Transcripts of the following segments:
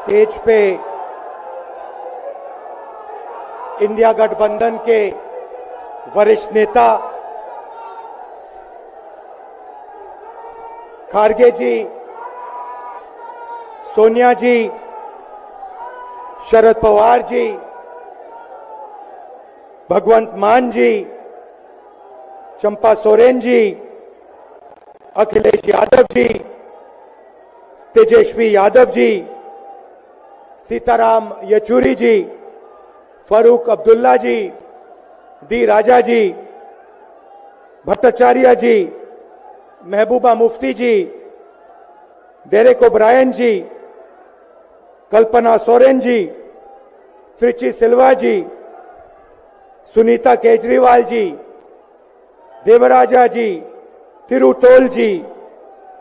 Stage पे India गठबंधन के वरिष्ठ नेता खारगे जी, सोनिया जी, शरद पवार जी, भगवंत मान जी, चंपा सोरेन जी, अखिलेश यादव जी, तेजस्वी यादव जी, सीताराम येचुरी जी, फारूक अब्दुल्ला जी, डी राजा जी, भट्टाचार्य जी, महबूबा मुफ्ती जी, डेरेक ओब्रायन जी, कल्पना सोरेन जी, त्रिची सिल्वा जी, सुनीता केजरीवाल जी, देवराजा जी, तिरुतोल जी,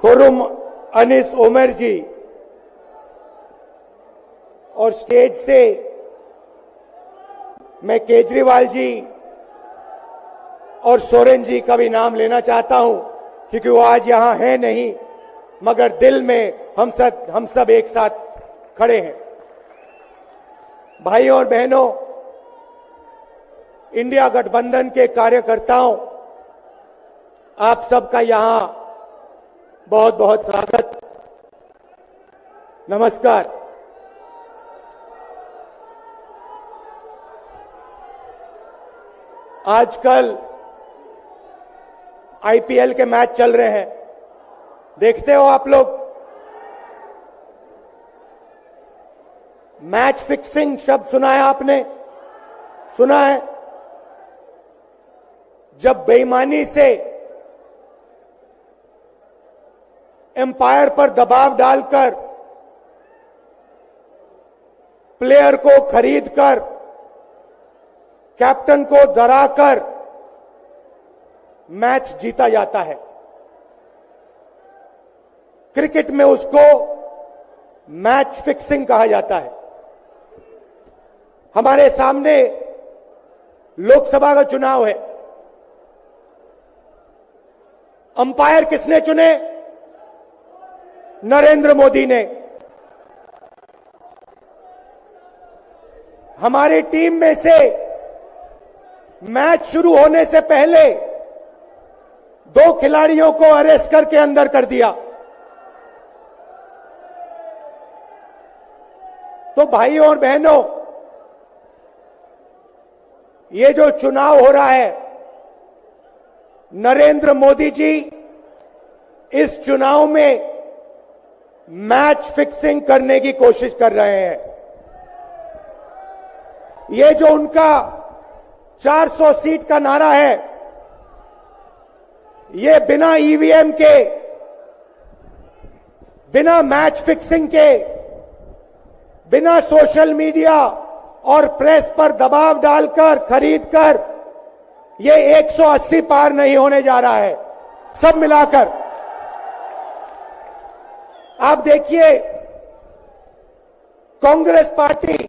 खुरुम अनिस उमर जी, और स्टेज से मैं केजरीवाल जी और सोरेन जी का भी नाम लेना चाहता हूं, क्योंकि वो आज यहां है नहीं, मगर दिल में हम सब एक साथ खड़े हैं। भाइयों और बहनों, इंडिया गठबंधन के कार्यकर्ताओं, आप सबका यहां बहुत बहुत स्वागत, नमस्कार। आजकल आईपीएल के मैच चल रहे हैं, देखते हो आप लोग। मैच फिक्सिंग शब्द सुना है आपने? सुना है? जब बेईमानी से एम्पायर पर दबाव डालकर प्लेयर को खरीदकर कैप्टन को डराकर मैच जीता जाता है। क्रिकेट में उसको मैच फिक्सिंग कहा जाता है। हमारे सामने लोकसभा का चुनाव है। अंपायर किसने चुने? नरेंद्र मोदी ने। हमारी टीम में से मैच शुरू होने से पहले 2 खिलाड़ियों को अरेस्ट करके अंदर कर दिया। तो भाइयों और बहनों, ये जो चुनाव हो रहा है, नरेंद्र मोदी जी इस चुनाव में मैच फिक्सिंग करने की कोशिश कर रहे हैं। ये जो उनका 400 सीट का नारा है, ये बिना ईवीएम के, बिना मैच फिक्सिंग के, बिना सोशल मीडिया और प्रेस पर दबाव डालकर खरीदकर, ये 180 पार नहीं होने जा रहा है। सब मिलाकर आप देखिए, कांग्रेस पार्टी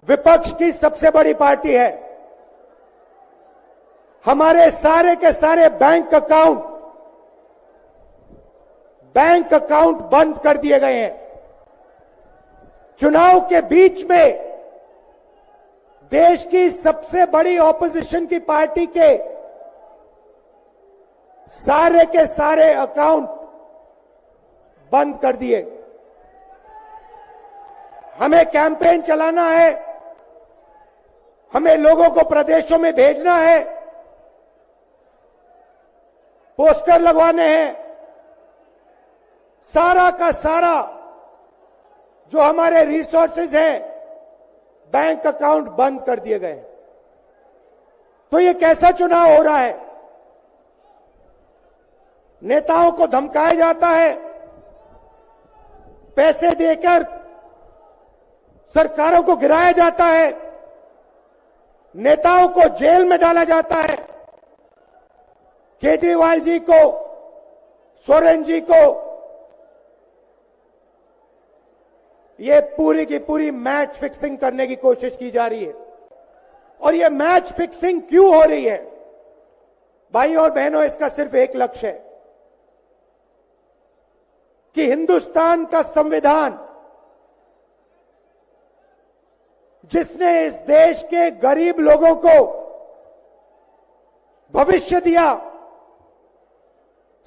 विपक्ष की सबसे बड़ी पार्टी है। हमारे सारे के सारे बैंक अकाउंट बंद कर दिए गए हैं। चुनाव के बीच में देश की सबसे बड़ी ऑपोजिशन की पार्टी के सारे अकाउंट बंद कर दिए। हमें कैंपेन चलाना है, हमें लोगों को प्रदेशों में भेजना है, पोस्टर लगवाने हैं। सारा का सारा जो हमारे रिसोर्सेज हैं, बैंक अकाउंट बंद कर दिए गए। तो ये कैसा चुनाव हो रहा है? नेताओं को धमकाया जाता है, पैसे देकर सरकारों को गिराया जाता है, नेताओं को जेल में डाला जाता है। केजरीवाल जी को, सोरेन जी को ये पूरी की पूरी मैच फिक्सिंग करने की कोशिश की जा रही है। और ये मैच फिक्सिंग क्यों हो रही है? भाइयों और बहनों, इसका सिर्फ एक लक्ष्य है कि हिंदुस्तान का संविधान जिसने इस देश के गरीब लोगों को भविष्य दिया,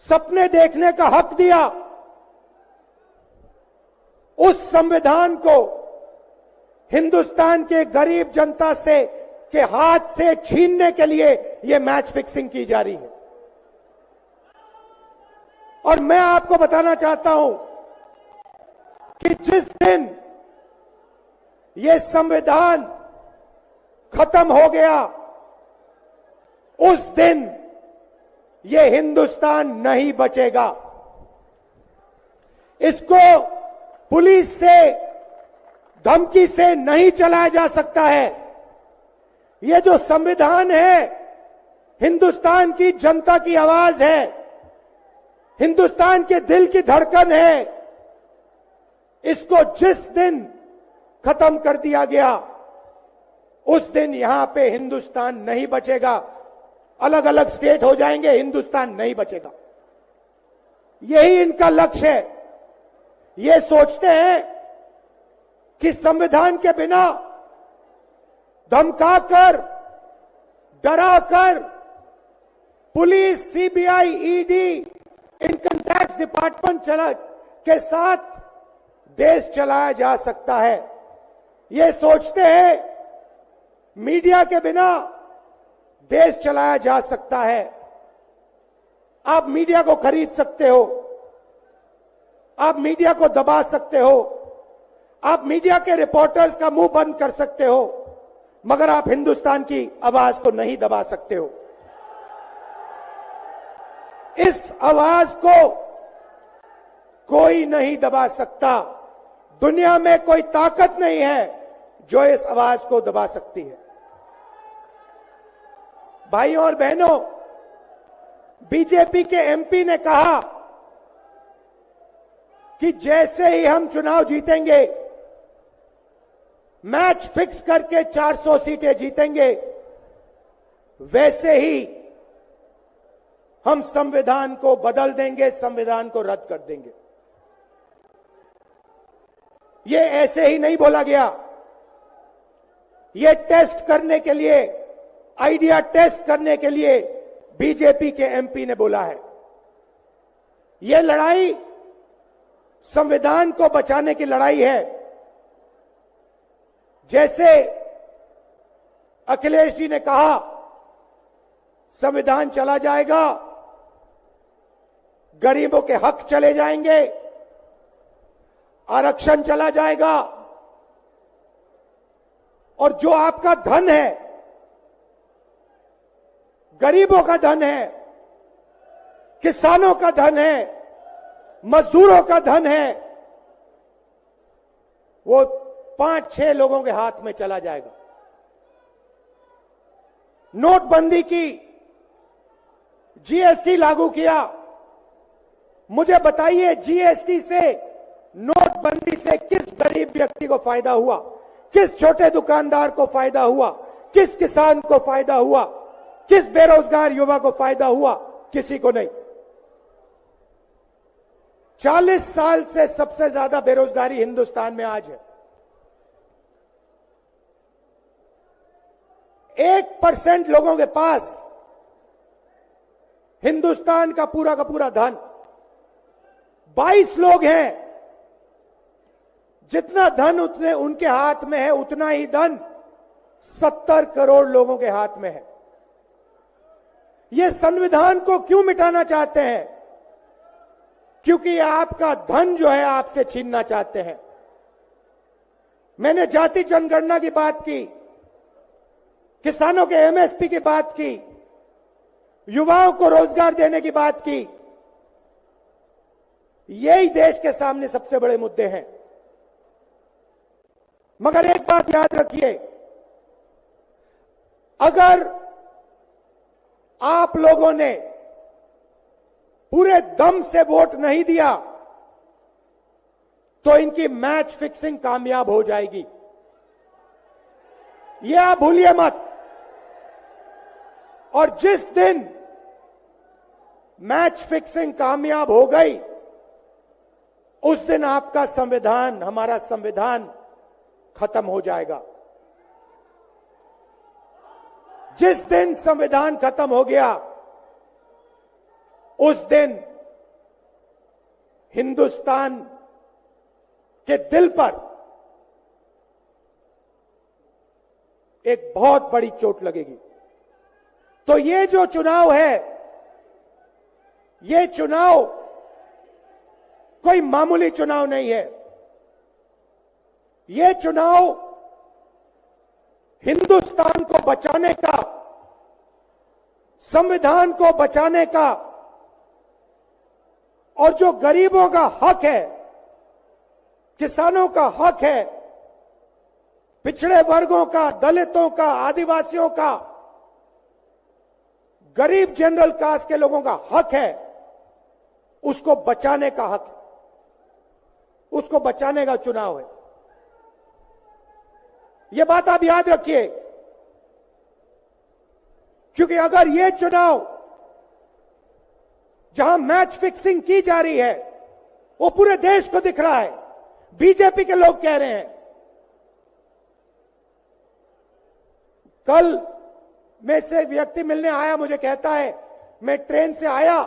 सपने देखने का हक दिया, उस संविधान को हिंदुस्तान के गरीब जनता से के हाथ से छीनने के लिए यह मैच फिक्सिंग की जा रही है। और मैं आपको बताना चाहता हूं कि जिस दिन यह संविधान खत्म हो गया, उस दिन यह हिंदुस्तान नहीं बचेगा। इसको पुलिस से, धमकी से नहीं चलाया जा सकता है। यह जो संविधान है, हिंदुस्तान की जनता की आवाज है, हिंदुस्तान के दिल की धड़कन है। इसको जिस दिन खत्म कर दिया गया, उस दिन यहां पे हिंदुस्तान नहीं बचेगा। अलग अलग स्टेट हो जाएंगे, हिंदुस्तान नहीं बचेगा। यही इनका लक्ष्य है। ये सोचते हैं कि संविधान के बिना धमकाकर, डराकर police, CBI, ED, income tax department के साथ देश चलाया जा सकता है। ये सोचते हैं मीडिया के बिना देश चलाया जा सकता है। आप मीडिया को खरीद सकते हो, आप मीडिया को दबा सकते हो, आप मीडिया के रिपोर्टर्स का मुंह बंद कर सकते हो, मगर आप हिंदुस्तान की आवाज को नहीं दबा सकते हो। इस आवाज को कोई नहीं दबा सकता। दुनिया में कोई ताकत नहीं है जो इस आवाज को दबा सकती है। भाइयों और बहनों, बीजेपी के एमपी ने कहा कि जैसे ही हम चुनाव जीतेंगे, मैच फिक्स करके 400 सीटें जीतेंगे, वैसे ही हम संविधान को बदल देंगे, संविधान को रद्द कर देंगे। ये ऐसे ही नहीं बोला गया। ये टेस्ट करने के लिए, आइडिया टेस्ट करने के लिए बीजेपी के एमपी ने बोला है। ये लड़ाई संविधान को बचाने की लड़ाई है। जैसे अखिलेश जी ने कहा, संविधान चला जाएगा, गरीबों के हक चले जाएंगे, आरक्षण चला जाएगा, और जो आपका धन है, गरीबों का धन है, किसानों का धन है, मजदूरों का धन है, वो 5-6 लोगों के हाथ में चला जाएगा। नोटबंदी की, जीएसटी लागू किया। मुझे बताइए, जीएसटी से, नोटबंदी से किस गरीब व्यक्ति को फायदा हुआ? किस छोटे दुकानदार को फायदा हुआ? किस किसान को फायदा हुआ? किस बेरोजगार युवा को फायदा हुआ? किसी को नहीं। 40 साल से सबसे ज्यादा बेरोजगारी हिंदुस्तान में आज है। 1% लोगों के पास हिंदुस्तान का पूरा धन, 22 लोग हैं। जितना धन उतने उनके हाथ में है, उतना ही धन 70 करोड़ लोगों के हाथ में है। ये संविधान को क्यों मिटाना चाहते हैं? क्योंकि आपका धन जो है आपसे छीनना चाहते हैं। मैंने जाति जनगणना की बात की, किसानों के एमएसपी की बात की, युवाओं को रोजगार देने की बात की। यही देश के सामने सबसे बड़े मुद्दे हैं। मगर एक बात याद रखिए, अगर आप लोगों ने पूरे दम से वोट नहीं दिया, तो इनकी मैच फिक्सिंग कामयाब हो जाएगी। यह आप भूलिए मत। और जिस दिन मैच फिक्सिंग कामयाब हो गई, उस दिन आपका संविधान, हमारा संविधान खत्म हो जाएगा। जिस दिन संविधान खत्म हो गया उस दिन हिंदुस्तान के दिल पर एक बहुत बड़ी चोट लगेगी। तो ये जो चुनाव है, ये चुनाव कोई मामूली चुनाव नहीं है। ये चुनाव हिंदुस्तान को बचाने का, संविधान को बचाने का, और जो गरीबों का हक है, किसानों का हक है, पिछड़े वर्गों का, दलितों का, आदिवासियों का, गरीब जनरल कास्ट के लोगों का हक है, उसको बचाने का हक है, उसको बचाने का चुनाव है। यह बात आप याद रखिए, क्योंकि अगर यह चुनाव जहां मैच फिक्सिंग की जा रही है वो पूरे देश को दिख रहा है, बीजेपी के लोग कह रहे हैं। कल में से व्यक्ति मिलने आया, मुझे कहता है मैं ट्रेन से आया,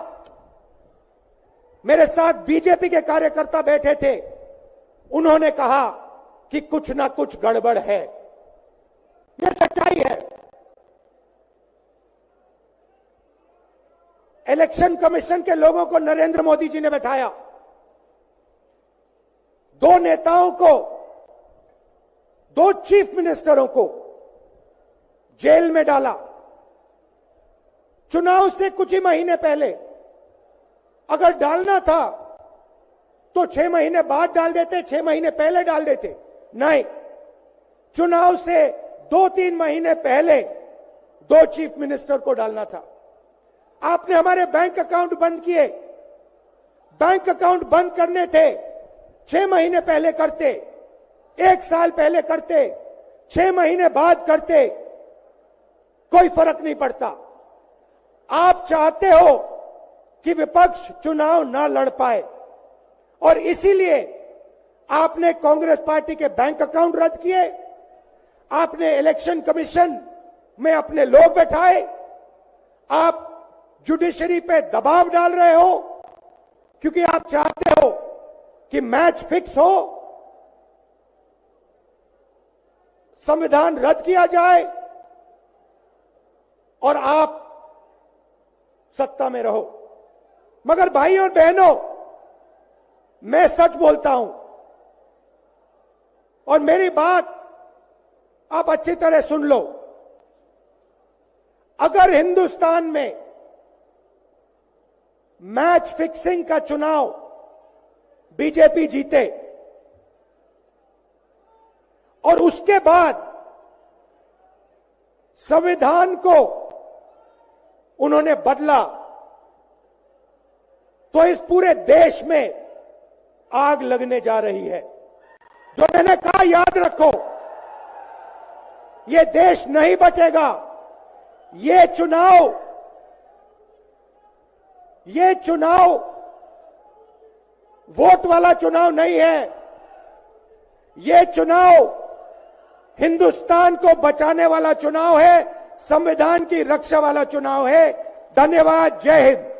मेरे साथ बीजेपी के कार्यकर्ता बैठे थे, उन्होंने कहा कि कुछ ना कुछ गड़बड़ है। यह सच्चाई है। इलेक्शन कमीशन के लोगों को नरेंद्र मोदी जी ने बैठाया, दो नेताओं को, दो चीफ मिनिस्टरों को जेल में डाला। चुनाव से कुछ ही महीने पहले अगर डालना था तो 6 महीने बाद डाल देते, 6 महीने पहले डाल देते। नहीं, चुनाव से 2-3 महीने पहले 2 चीफ मिनिस्टर को डालना था। आपने हमारे बैंक अकाउंट बंद किए। बैंक अकाउंट बंद करने थे, 6 महीने पहले करते, 1 साल पहले करते, 6 महीने बाद करते, कोई फर्क नहीं पड़ता। आप चाहते हो कि विपक्ष चुनाव ना लड़ पाए, और इसीलिए आपने कांग्रेस पार्टी के बैंक अकाउंट रद्द किए, आपने इलेक्शन कमीशन में अपने लोग बैठाए, आप जुडिशरी पे दबाव डाल रहे हो, क्योंकि आप चाहते हो कि मैच फिक्स हो, संविधान रद्द किया जाए और आप सत्ता में रहो। मगर भाई और बहनों, मैं सच बोलता हूं और मेरी बात आप अच्छी तरह सुन लो। अगर हिंदुस्तान में मैच फिक्सिंग का चुनाव बीजेपी जीते और उसके बाद संविधान को उन्होंने बदला, तो इस पूरे देश में आग लगने जा रही है। जो मैंने कहा याद रखो, ये देश नहीं बचेगा। ये चुनाव वोट वाला चुनाव नहीं है। ये चुनाव हिंदुस्तान को बचाने वाला चुनाव है, संविधान की रक्षा वाला चुनाव है। धन्यवाद। जय हिंद।